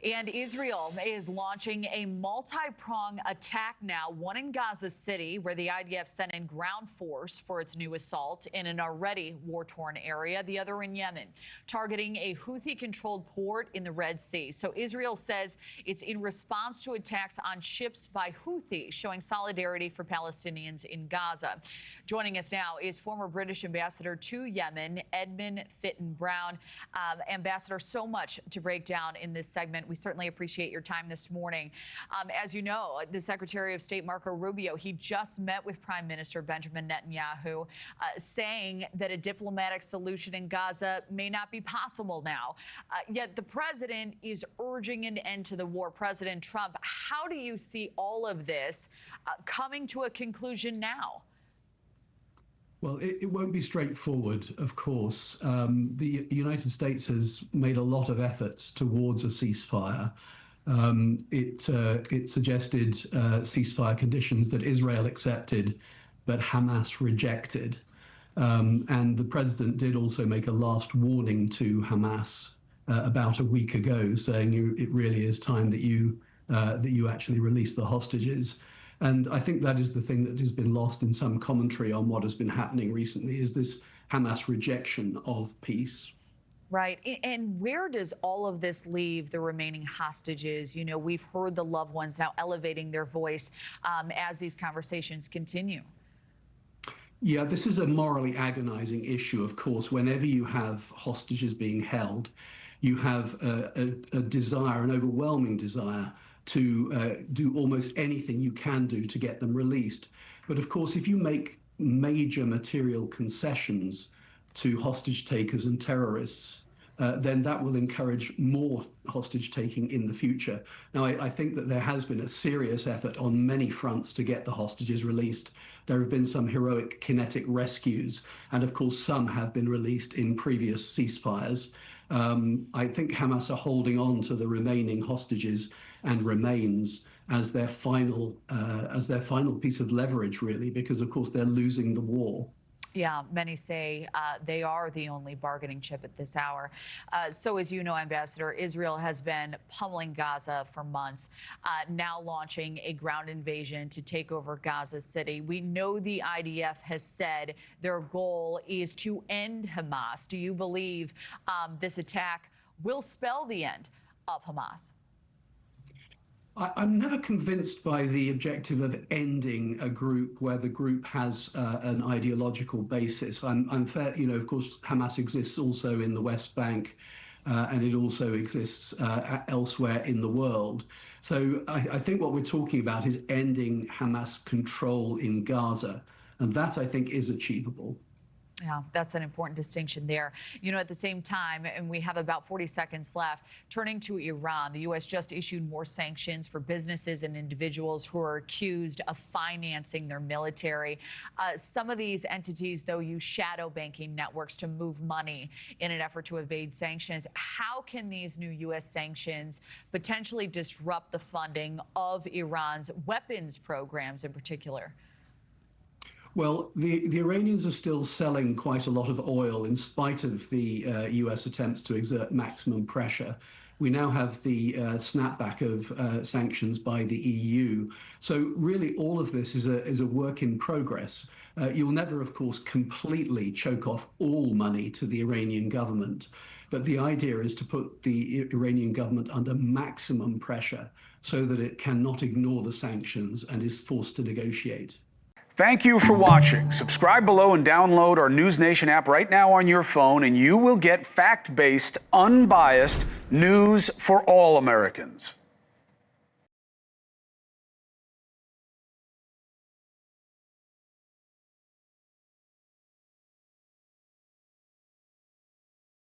And Israel is launching a multi-pronged attack now, one in Gaza City, where the IDF sent in ground force for its new assault in an already war-torn area, the other in Yemen, targeting a Houthi-controlled port in the Red Sea. So Israel says it's in response to attacks on ships by Houthi, showing solidarity for Palestinians in Gaza. Joining us now is former British ambassador to Yemen, Edmund Fitton-Brown. Ambassador, so much to break down in this segment. We certainly appreciate your time this morning. As you know, the Secretary of State, Marco Rubio, he just met with Prime Minister Benjamin Netanyahu, saying that a diplomatic solution in Gaza may not be possible now. Yet the president is urging an end to the war. President Trump, how do you see all of this coming to a conclusion now? Well, it won't be straightforward, of course. The United States has made a lot of efforts towards a ceasefire. It suggested ceasefire conditions that Israel accepted, but Hamas rejected. And the president did also make a last warning to Hamas about a week ago, saying it really is time that you actually release the hostages. And I think that is the thing that has been lost in some commentary on what has been happening recently, is this Hamas rejection of peace. Right. And where does all of this leave the remaining hostages? You know, we've heard the loved ones now elevating their voice as these conversations continue. Yeah, this is a morally agonizing issue, of course. Whenever you have hostages being held, you have a desire, an overwhelming desire, to do almost anything you can do to get them released. But of course, if you make major material concessions to hostage takers and terrorists, then that will encourage more hostage taking in the future. Now, I think that there has been a serious effort on many fronts to get the hostages released. There have been some heroic kinetic rescues, and of course, some have been released in previous ceasefires. I think Hamas are holding on to the remaining hostages and remains as their final piece of leverage, really, because of course they're losing the war. Yeah, many say they are the only bargaining chip at this hour. So as you know, Ambassador, Israel has been pummeling Gaza for months, now launching a ground invasion to take over Gaza City. We know the IDF has said their goal is to end Hamas. Do you believe this attack will spell the end of Hamas? I'm never convinced by the objective of ending a group where the group has an ideological basis. I'm fair, you know, of course, Hamas exists also in the West Bank, and it also exists elsewhere in the world. So I think what we're talking about is ending Hamas control in Gaza, and that I think is achievable. Yeah, that's an important distinction there. You know, at the same time, and we have about 40 seconds left, turning to Iran, the U.S. just issued more sanctions for businesses and individuals who are accused of financing their military. Some of these entities, though, use shadow banking networks to move money in an effort to evade sanctions. How can these new U.S. sanctions potentially disrupt the funding of Iran's weapons programs in particular? Well, the Iranians are still selling quite a lot of oil in spite of the U.S. attempts to exert maximum pressure. We now have the snapback of sanctions by the EU. So really all of this is a work in progress. You'll never, of course, completely choke off all money to the Iranian government. But the idea is to put the Iranian government under maximum pressure so that it cannot ignore the sanctions and is forced to negotiate. Thank you for watching. Subscribe below and download our NewsNation app right now on your phone, and you will get fact-based, unbiased news for all Americans.